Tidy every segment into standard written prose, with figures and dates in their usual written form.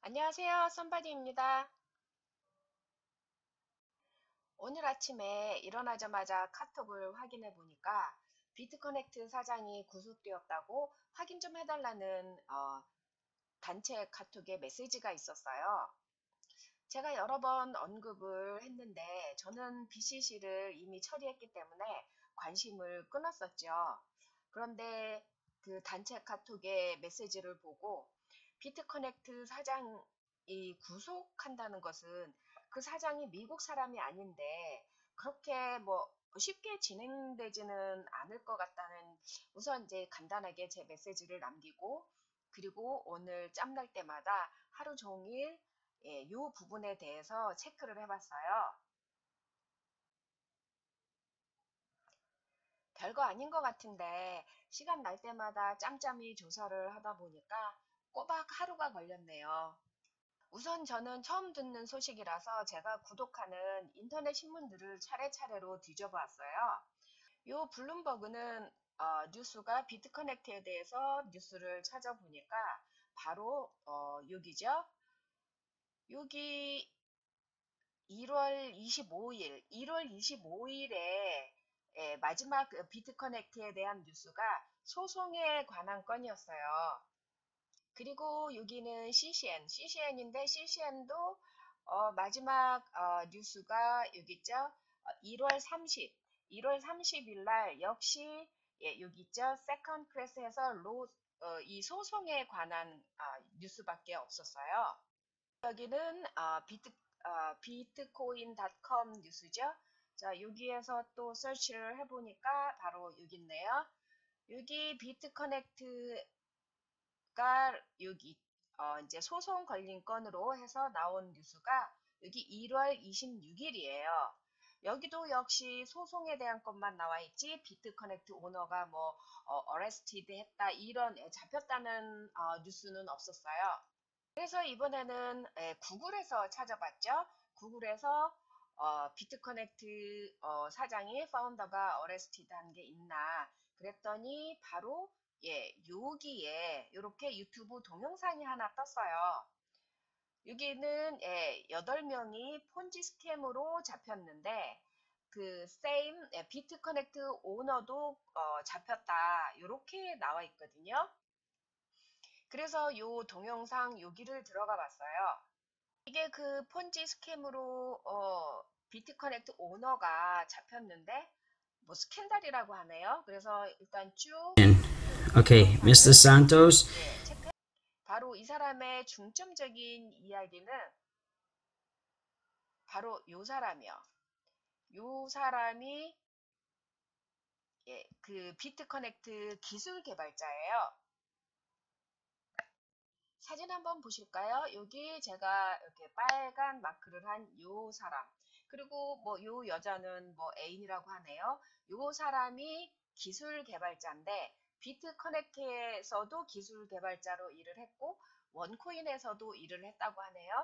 안녕하세요. 썸바디입니다. 오늘 아침에 일어나자마자 카톡을 확인해 보니까 비트커넥트 사장이 구속되었다고 확인 좀 해달라는 단체 카톡에 메시지가 있었어요. 제가 여러 번 언급을 했는데 저는 BCC를 이미 처리했기 때문에 관심을 끊었었죠. 그런데 그 단체 카톡의 메시지를 보고 비트커넥트 사장이 구속한다는 것은 그 사장이 미국 사람이 아닌데 그렇게 뭐 쉽게 진행되지는 않을 것 같다는, 우선 이제 간단하게 제 메시지를 남기고, 그리고 오늘 짬날 때마다 하루 종일 이 부분에 대해서 체크를 해봤어요. 별거 아닌 것 같은데 시간 날 때마다 짬짬이 조사를 하다 보니까 꼬박 하루가 걸렸네요. 우선 저는 처음 듣는 소식이라서 제가 구독하는 인터넷 신문들을 차례차례로 뒤져봤어요. 요 블룸버그는 뉴스가 비트커넥트에 대해서 뉴스를 찾아보니까 바로 여기죠. 여기 1월 25일에 마지막 비트커넥트에 대한 뉴스가 소송에 관한 건이었어요. 그리고 여기는 CCN인데 CCN도 마지막 뉴스가 여기 있죠. 1월 30일 날 역시 여기 있죠. 세컨드 클래스에서 이 소송에 관한 뉴스밖에 없었어요. 여기는 비트코인.com 뉴스죠. 자, 여기에서 또 서치를 해보니까 바로 여기 있네요. 여기 비트커넥트가 여기 이제 소송 걸린 건으로 해서 나온 뉴스가 여기 1월 26일이에요. 여기도 역시 소송에 대한 것만 나와 있지 비트커넥트 오너가 뭐 어레스티드 했다 이런 잡혔다는 뉴스는 없었어요. 그래서 이번에는 구글에서 찾아봤죠. 구글에서 비트커넥트 사장이 파운더가 어레스티드 한 게 있나 그랬더니 바로 여기에 이렇게 유튜브 동영상이 하나 떴어요. 여기는 8명이 폰지 스캠으로 잡혔는데 그 same 비트커넥트 오너도 잡혔다 이렇게 나와 있거든요. 그래서 요 동영상 여기를 들어가 봤어요. 이게 그 폰지 스캠으로 비트커넥트 오너가 잡혔는데 뭐 스캔들이라고 하네요. 그래서 일단 쭉 Okay, Mr. 동영상을 Santos. 체크. 바로 이 사람의 중점적인 이야기는 바로 요 사람이요. 요 사람이 그 비트커넥트 기술 개발자예요. 사진 한번 보실까요? 여기 제가 이렇게 빨간 마크를 한 요 사람. 그리고 뭐 요 여자는 뭐 애인이라고 하네요. 요 사람이 기술 개발자인데 비트 커넥트에서도 기술 개발자로 일을 했고 원코인에서도 일을 했다고 하네요.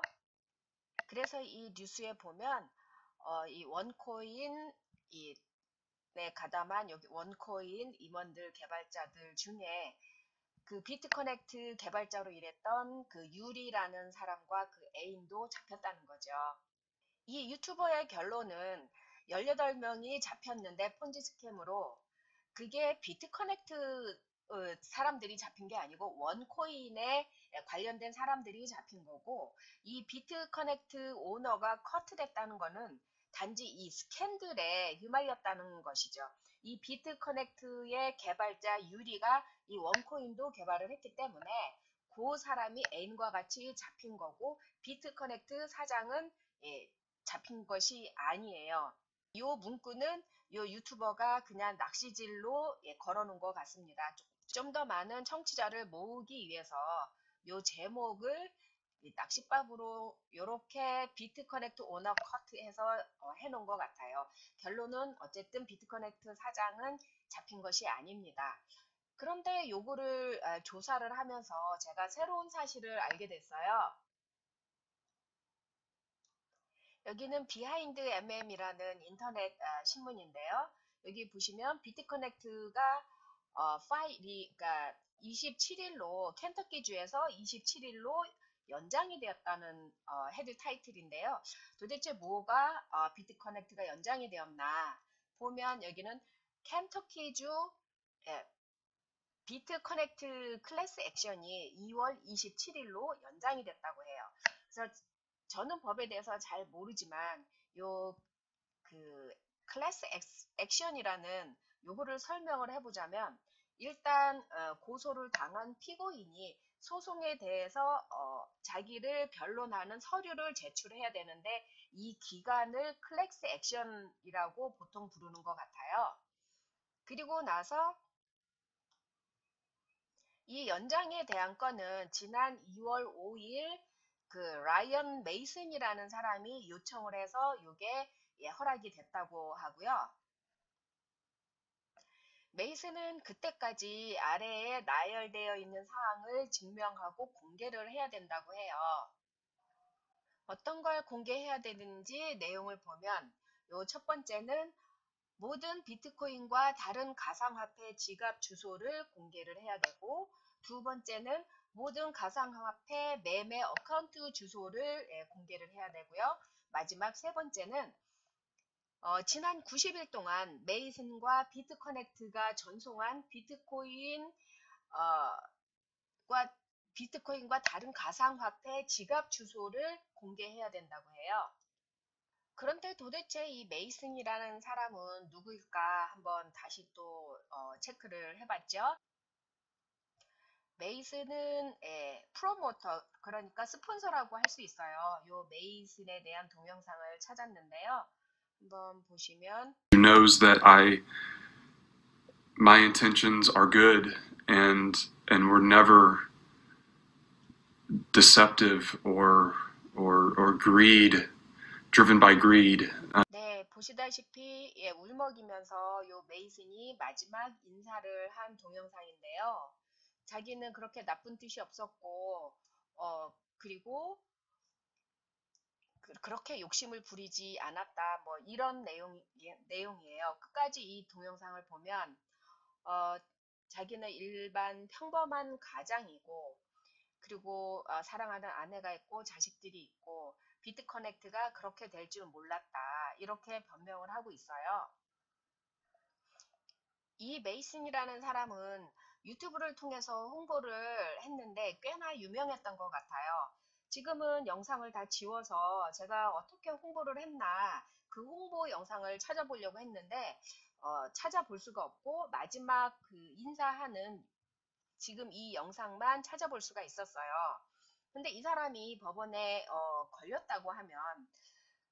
그래서 이 뉴스에 보면 이 원코인 가담한 여기 원코인 임원들 개발자들 중에 그 비트커넥트 개발자로 일했던 그 유리라는 사람과 그 애인도 잡혔다는 거죠. 이 유튜버의 결론은 18명이 잡혔는데 폰지 스캠으로 그게 비트커넥트 사람들이 잡힌 게 아니고 원코인에 관련된 사람들이 잡힌 거고, 이 비트커넥트 오너가 커트됐다는 거는 단지 이 스캔들에 휘말렸다는 것이죠. 이 비트커넥트의 개발자 유리가 이 원코인도 개발을 했기 때문에 그 사람이 애인과 같이 잡힌 거고 비트커넥트 사장은 잡힌 것이 아니에요. 이 문구는 이 유튜버가 그냥 낚시질로 걸어놓은 것 같습니다. 좀 더 많은 청취자를 모으기 위해서 이 제목을 낚싯밥으로 이렇게 비트커넥트 오너 커트해서 해놓은 것 같아요. 결론은 어쨌든 비트커넥트 사장은 잡힌 것이 아닙니다. 그런데 요거를 조사를 하면서 제가 새로운 사실을 알게 됐어요. 여기는 비하인드 MM이라는 인터넷 신문인데요. 여기 보시면 비트커넥트가 파일이 그러니까 27일로 켄터키주에서 27일로 연장이 되었다는 헤드 타이틀인데요. 도대체 뭐가 비트 커넥트가 연장이 되었나 보면 여기는 켄터키주 비트 커넥트 클래스 액션이 2월 27일로 연장이 됐다고 해요. 그래서 저는 법에 대해서 잘 모르지만 요 그 클래스 액션이라는 요거를 설명을 해보자면 일단 고소를 당한 피고인이 소송에 대해서 자기를 변론하는 서류를 제출해야 되는데 이 기간을 클래스 액션이라고 보통 부르는 것 같아요. 그리고 나서 이 연장에 대한 건은 지난 2월 5일 그 라이언 메이슨이라는 사람이 요청을 해서 이게 허락이 됐다고 하고요. 메이슨은 그때까지 아래에 나열되어 있는 사항을 증명하고 공개를 해야 된다고 해요. 어떤 걸 공개해야 되는지 내용을 보면 요 첫 번째는 모든 비트코인과 다른 가상화폐 지갑 주소를 공개를 해야 되고, 두 번째는 모든 가상화폐 매매 어카운트 주소를 공개를 해야 되고요. 마지막 세 번째는 지난 90일 동안 메이슨과 비트커넥트가 전송한 비트코인과 다른 가상화폐 지갑 주소를 공개해야 된다고 해요. 그런데 도대체 이 메이슨이라는 사람은 누구일까 한번 다시 또 체크를 해봤죠. 메이슨은 프로모터, 그러니까 스폰서라고 할 수 있어요. 요 메이슨에 대한 동영상을 찾았는데요. 한번 보시면 knows that my intentions are good and were never deceptive or driven by greed. 네, 보시다시피 울먹이면서 요 메이슨이 마지막 인사를 한 동영상인데요. 자기는 그렇게 나쁜 뜻이 없었고 그리고 그렇게 욕심을 부리지 않았다. 뭐 이런 내용이에요. 끝까지 이 동영상을 보면 자기는 일반 평범한 가장이고 그리고 사랑하는 아내가 있고 자식들이 있고 비트커넥트가 그렇게 될 줄 몰랐다. 이렇게 변명을 하고 있어요. 이 메이슨이라는 사람은 유튜브를 통해서 홍보를 했는데 꽤나 유명했던 것 같아요. 지금은 영상을 다 지워서 제가 어떻게 홍보를 했나 그 홍보 영상을 찾아보려고 했는데 찾아볼 수가 없고 마지막 그 인사하는 지금 이 영상만 찾아볼 수가 있었어요. 근데 이 사람이 법원에 걸렸다고 하면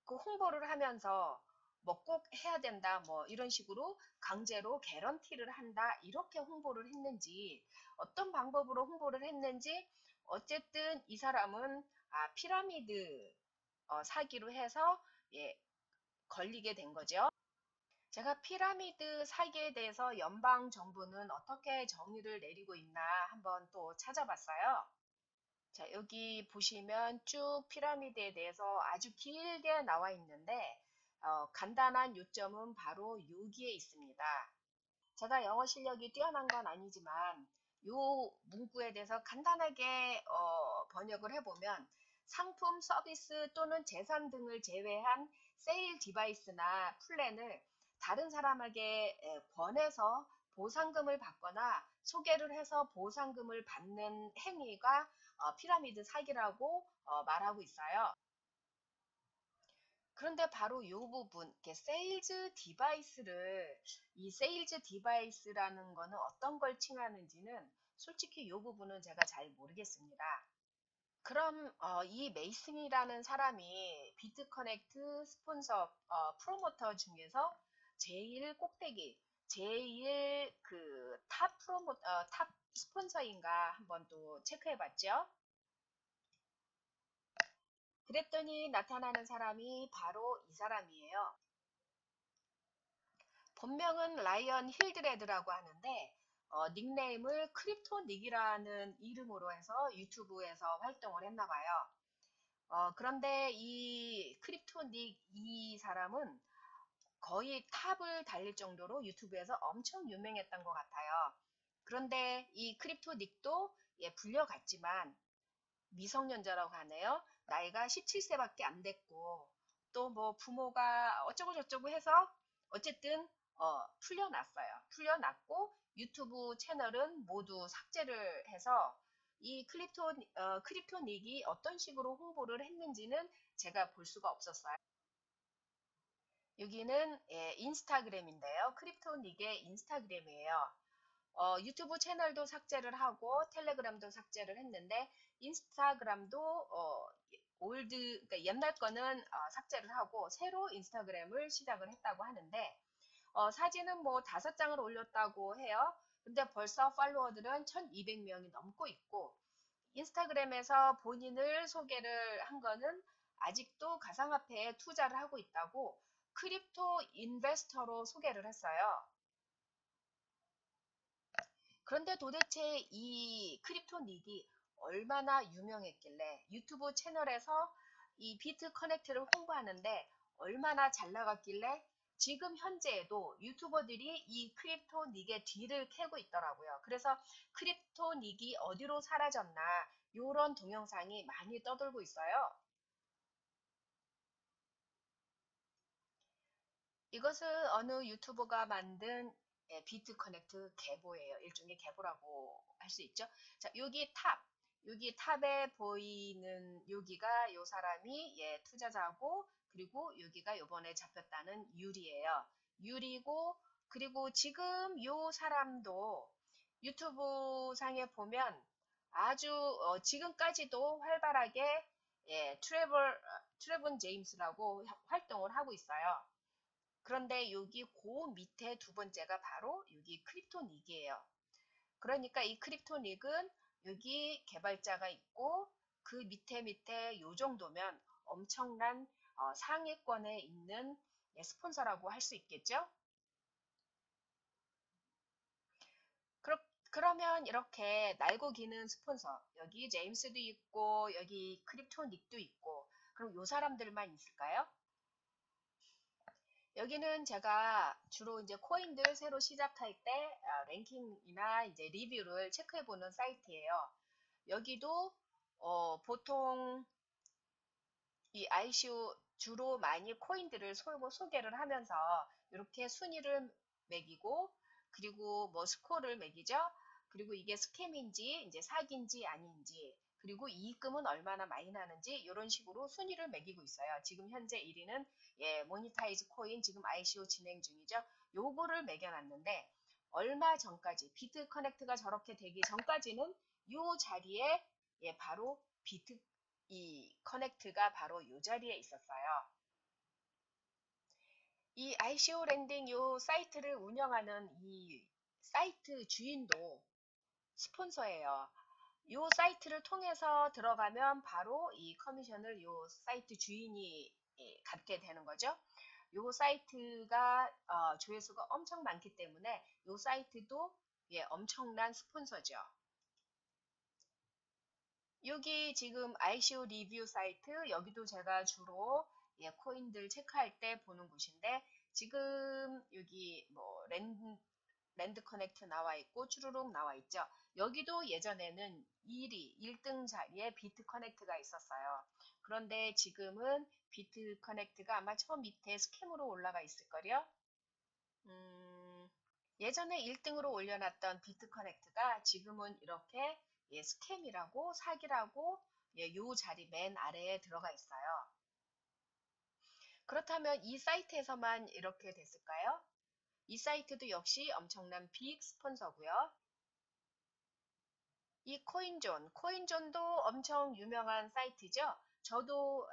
그 홍보를 하면서 뭐 꼭 해야 된다 뭐 이런 식으로 강제로 개런티를 한다 이렇게 홍보를 했는지 어떤 방법으로 홍보를 했는지 어쨌든 이 사람은 피라미드 사기로 해서 걸리게 된 거죠. 제가 피라미드 사기에 대해서 연방 정부는 어떻게 정의를 내리고 있나 한번 또 찾아봤어요. 자, 여기 보시면 쭉 피라미드에 대해서 아주 길게 나와 있는데 간단한 요점은 바로 여기에 있습니다. 제가 영어 실력이 뛰어난 건 아니지만 요 문구에 대해서 간단하게 번역을 해보면 상품, 서비스 또는 재산 등을 제외한 세일 디바이스나 플랜을 다른 사람에게 권해서 보상금을 받거나 소개를 해서 보상금을 받는 행위가 피라미드 사기라고 말하고 있어요. 그런데 바로 이 부분, 이 세일즈 디바이스라는 거는 어떤 걸 칭하는지는 솔직히 이 부분은 제가 잘 모르겠습니다. 그럼 이 메이슨이라는 사람이 비트커넥트 스폰서 프로모터 중에서 제일 꼭대기, 제일 그 탑 스폰서인가 한번 또 체크해봤죠. 그랬더니 나타나는 사람이 바로 이 사람이에요. 본명은 라이언 힐드레드라고 하는데 닉네임을 크립토닉이라는 이름으로 해서 유튜브에서 활동을 했나 봐요. 그런데 이 크립토닉 이 사람은 거의 탑을 달릴 정도로 유튜브에서 엄청 유명했던 것 같아요. 그런데 이 크립토닉도 불려갔지만 미성년자라고 하네요. 나이가 17세밖에 안 됐고 또 뭐 부모가 어쩌고 저쩌고 해서 어쨌든 풀려났고 유튜브 채널은 모두 삭제를 해서 이 크립토닉이 어떤 식으로 홍보를 했는지는 제가 볼 수가 없었어요. 여기는 인스타그램인데요. 크립토닉의 인스타그램이에요. 유튜브 채널도 삭제를 하고 텔레그램도 삭제를 했는데 인스타그램도 그러니까 옛날 거는 삭제를 하고 새로 인스타그램을 시작을 했다고 하는데 사진은 뭐 5장을 올렸다고 해요. 근데 벌써 팔로워들은 1200명이 넘고 있고 인스타그램에서 본인을 소개를 한 거는 아직도 가상화폐에 투자를 하고 있다고 크립토 인베스터로 소개를 했어요. 그런데 도대체 이 크립토닉이 얼마나 유명했길래 유튜브 채널에서 이 비트 커넥트를 홍보하는데 얼마나 잘 나갔길래 지금 현재에도 유튜버들이 이 크립토닉의 뒤를 캐고 있더라고요. 그래서 크립토닉이 어디로 사라졌나 이런 동영상이 많이 떠돌고 있어요. 이것은 어느 유튜버가 만든 비트 커넥트 계보예요. 일종의 계보라고 할 수 있죠. 자, 여기 탑에 보이는 여기가 요 사람이 투자자고 그리고 여기가 요번에 잡혔다는 유리예요. 유리고 그리고 지금 요 사람도 유튜브 상에 보면 아주 지금까지도 활발하게 트레본 제임스라고 활동을 하고 있어요. 그런데 여기 그 밑에 두 번째가 바로 여기 크립토닉이에요. 그러니까 이 크립토닉은 여기 개발자가 있고 그 밑에 요 정도면 엄청난 상위권에 있는 스폰서라고 할 수 있겠죠? 그러면 이렇게 날고 기는 스폰서 여기 제임스도 있고 여기 크립토닉도 있고 그럼 요 사람들만 있을까요? 여기는 제가 주로 이제 코인들 새로 시작할 때 랭킹이나 이제 리뷰를 체크해 보는 사이트예요. 여기도 보통 이 ICO 주로 많이 코인들을 소개를 하면서 이렇게 순위를 매기고 그리고 뭐 스코어를 매기죠. 그리고 이게 스캠인지 이제 사기인지 아닌지 그리고 이익금은 얼마나 많이 나는지 이런 식으로 순위를 매기고 있어요. 지금 현재 1위는 모니타이즈 코인 지금 ICO 진행 중이죠. 요거를 매겨놨는데 얼마 전까지 비트 커넥트가 저렇게 되기 전까지는 요 자리에 바로 이 커넥트가 바로 이 자리에 있었어요. 이 ICO 랜딩 요 사이트를 운영하는 이 사이트 주인도 스폰서예요. 요 사이트를 통해서 들어가면 바로 이 커미션을 요 사이트 주인이 갖게 되는 거죠. 요 사이트가 조회수가 엄청 많기 때문에 요 사이트도 엄청난 스폰서죠. 여기 지금 ICO 리뷰 사이트 여기도 제가 주로 코인들 체크할 때 보는 곳인데 지금 여기 뭐 랜드 커넥트 나와 있고 쭈루룩 나와 있죠. 여기도 예전에는 1등 자리에 비트 커넥트가 있었어요. 그런데 지금은 비트 커넥트가 아마 저 밑에 스캠으로 올라가 있을걸요. 예전에 1등으로 올려놨던 비트 커넥트가 지금은 이렇게 스캠이라고 사기라고 요 자리 맨 아래에 들어가 있어요. 그렇다면 이 사이트에서만 이렇게 됐을까요? 이 사이트도 역시 엄청난 빅 스폰서고요. 이 코인존도 엄청 유명한 사이트죠. 저도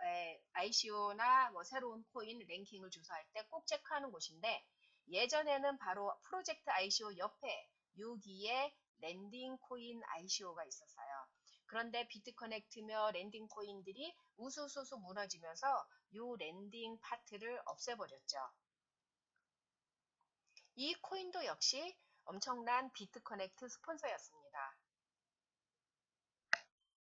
ICO나 뭐 새로운 코인 랭킹을 조사할 때 꼭 체크하는 곳인데 예전에는 바로 프로젝트 ICO 옆에 여기에 랜딩 코인 ICO가 있었어요. 그런데 비트커넥트며 랜딩 코인들이 우수수수 무너지면서 요 랜딩 파트를 없애버렸죠. 이 코인도 역시 엄청난 비트커넥트 스폰서였습니다.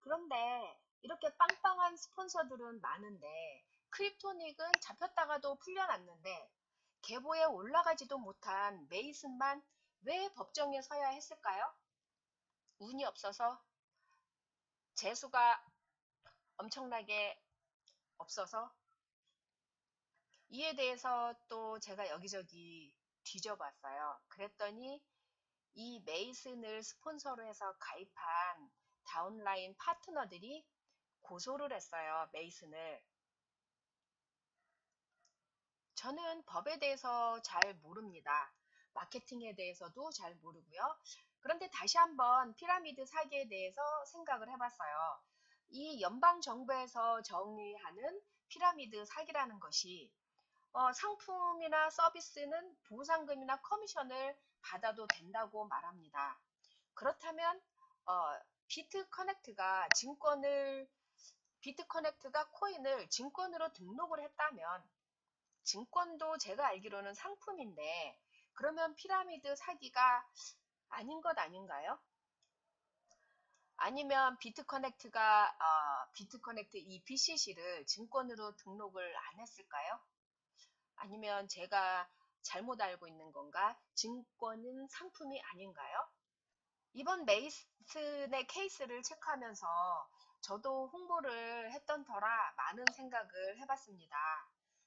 그런데 이렇게 빵빵한 스폰서들은 많은데 크립토닉은 잡혔다가도 풀려났는데 계보에 올라가지도 못한 메이슨만 왜 법정에 서야 했을까요? 운이 없어서 재수가 엄청나게 없어서 이에 대해서 또 제가 여기저기 뒤져봤어요. 그랬더니 이 메이슨을 스폰서로 해서 가입한 다운라인 파트너들이 고소를 했어요. 메이슨을. 저는 법에 대해서 잘 모릅니다. 마케팅에 대해서도 잘 모르고요. 그런데 다시 한번 피라미드 사기에 대해서 생각을 해봤어요. 이 연방정부에서 정의하는 피라미드 사기라는 것이 상품이나 서비스는 보상금이나 커미션을 받아도 된다고 말합니다. 그렇다면 비트커넥트가 코인을 증권으로 등록을 했다면 증권도 제가 알기로는 상품인데 그러면 피라미드 사기가 아닌 것 아닌가요? 아니면 비트커넥트 이 BCC를 증권으로 등록을 안 했을까요? 아니면 제가 잘못 알고 있는 건가? 증권은 상품이 아닌가요? 이번 메이슨의 케이스를 체크하면서 저도 홍보를 했던 터라 많은 생각을 해봤습니다.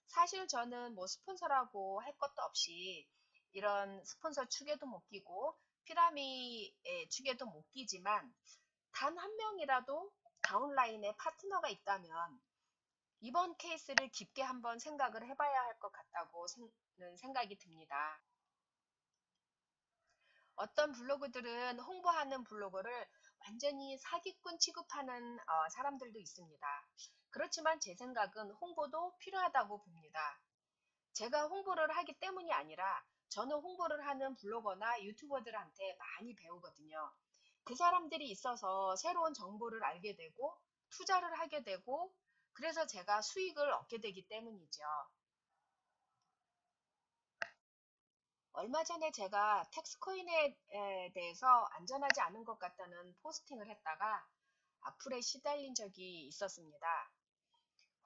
사실 저는 뭐 스폰서라고 할 것도 없이 이런 스폰서 축에도 못 끼고 피라미의 축에도 못 끼지만 단 한 명이라도 다운라인에 파트너가 있다면 이번 케이스를 깊게 한번 생각을 해봐야 할 것 같다고 생각이 듭니다. 어떤 블로그들은 홍보하는 블로거를 완전히 사기꾼 취급하는 사람들도 있습니다. 그렇지만 제 생각은 홍보도 필요하다고 봅니다. 제가 홍보를 하기 때문이 아니라 저는 홍보를 하는 블로거나 유튜버들한테 많이 배우거든요. 그 사람들이 있어서 새로운 정보를 알게 되고 투자를 하게 되고 그래서 제가 수익을 얻게 되기 때문이죠. 얼마 전에 제가 텍스코인에 대해서 안전하지 않은 것 같다는 포스팅을 했다가 악플에 시달린 적이 있었습니다.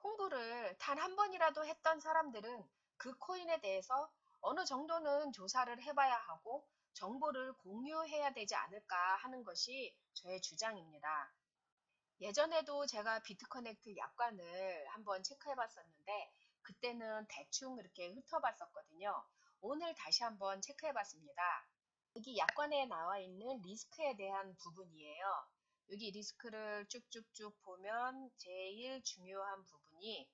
홍보를 단 한 번이라도 했던 사람들은 그 코인에 대해서 어느 정도는 조사를 해봐야 하고 정보를 공유해야 되지 않을까 하는 것이 저의 주장입니다. 예전에도 제가 비트커넥트 약관을 한번 체크해 봤었는데 그때는 대충 이렇게 훑어봤었거든요. 오늘 다시 한번 체크해 봤습니다. 여기 약관에 나와 있는 리스크에 대한 부분이에요. 여기 리스크를 쭉쭉쭉 보면 제일 중요한 부분이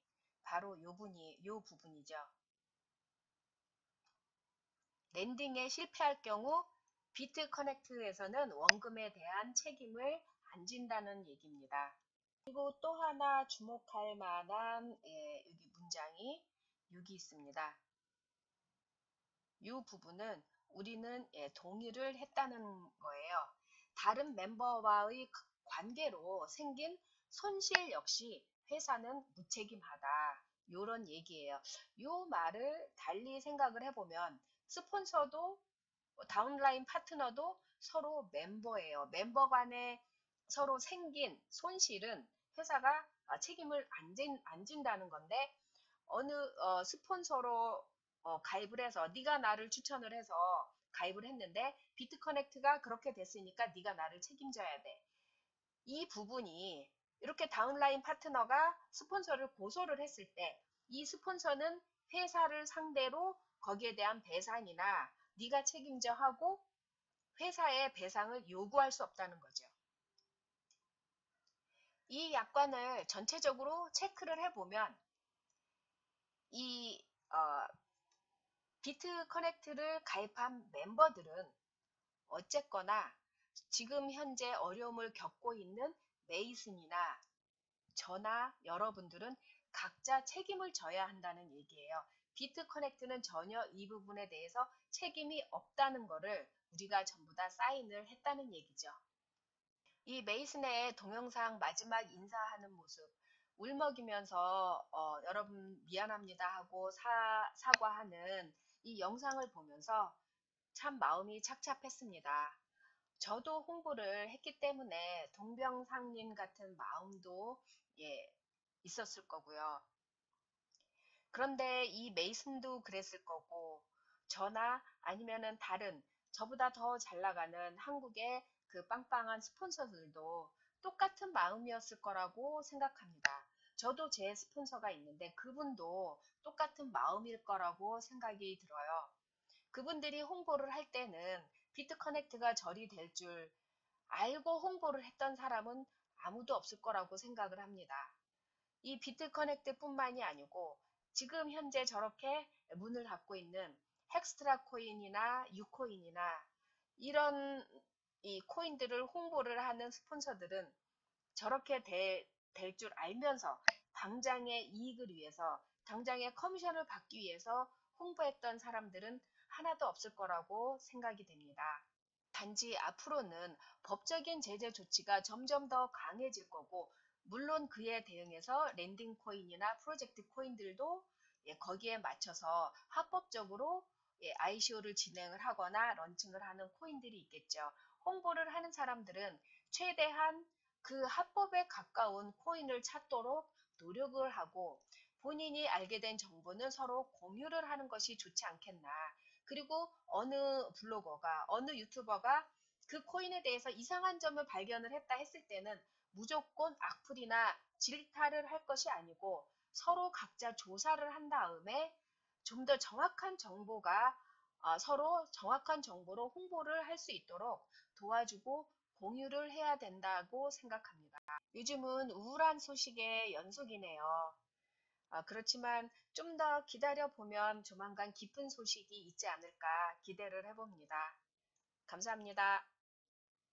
바로 요 부분이죠. 랜딩에 실패할 경우 비트커넥트에서는 원금에 대한 책임을 안 진다는 얘기입니다. 그리고 또 하나 주목할 만한 여기 문장이 여기 있습니다. 이 부분은 우리는 동의를 했다는 거예요. 다른 멤버와의 관계로 생긴 손실 역시 회사는 무책임하다. 이런 얘기예요. 이 말을 달리 생각을 해보면 스폰서도 다운라인 파트너도 서로 멤버예요. 멤버 간에 서로 생긴 손실은 회사가 책임을 안 진다는 건데 어느 스폰서로 가입을 해서 네가 나를 추천을 해서 가입을 했는데 비트커넥트가 그렇게 됐으니까 네가 나를 책임져야 돼. 이 부분이 이렇게 다운라인 파트너가 스폰서를 고소를 했을 때 이 스폰서는 회사를 상대로 거기에 대한 배상이나 네가 책임져 하고 회사에 배상을 요구할 수 없다는 거죠. 이 약관을 전체적으로 체크를 해보면 이 비트 커넥트를 가입한 멤버들은 어쨌거나 지금 현재 어려움을 겪고 있는 메이슨이나 저나 여러분들은 각자 책임을 져야 한다는 얘기예요. 비트 커넥트는 전혀 이 부분에 대해서 책임이 없다는 것을 우리가 전부 다 사인을 했다는 얘기죠. 이 메이슨의 동영상 마지막 인사하는 모습 울먹이면서 여러분 미안합니다 하고 사과하는 이 영상을 보면서 참 마음이 착잡했습니다. 저도 홍보를 했기 때문에 동병상련 같은 마음도 있었을 거고요. 그런데 이 메이슨도 그랬을 거고 저나 아니면은 다른 저보다 더 잘 나가는 한국의 그 빵빵한 스폰서들도 똑같은 마음이었을 거라고 생각합니다. 저도 제 스폰서가 있는데 그분도 똑같은 마음일 거라고 생각이 들어요. 그분들이 홍보를 할 때는 비트커넥트가 절이 될 줄 알고 홍보를 했던 사람은 아무도 없을 거라고 생각을 합니다. 이 비트커넥트뿐만이 아니고 지금 현재 저렇게 문을 닫고 있는 헥스트라 코인이나 유코인이나 이런 이 코인들을 홍보를 하는 스폰서들은 저렇게 될 줄 알면서 당장의 이익을 위해서 당장의 커미션을 받기 위해서 홍보했던 사람들은 하나도 없을 거라고 생각이 됩니다. 단지 앞으로는 법적인 제재 조치가 점점 더 강해질 거고, 물론 그에 대응해서 랜딩 코인이나 프로젝트 코인들도 거기에 맞춰서 합법적으로 ICO를 진행을 하거나 런칭을 하는 코인들이 있겠죠. 홍보를 하는 사람들은 최대한 그 합법에 가까운 코인을 찾도록 노력을 하고, 본인이 알게 된 정보는 서로 공유를 하는 것이 좋지 않겠나. 그리고 어느 블로거가, 어느 유튜버가 그 코인에 대해서 이상한 점을 발견을 했다 했을 때는 무조건 악플이나 질타를 할 것이 아니고 서로 각자 조사를 한 다음에 좀 더 정확한 정보가 서로 정확한 정보로 홍보를 할 수 있도록 도와주고 공유를 해야 된다고 생각합니다. 요즘은 우울한 소식의 연속이네요. 그렇지만 좀 더 기다려보면 조만간 기쁜 소식이 있지 않을까 기대를 해봅니다. 감사합니다.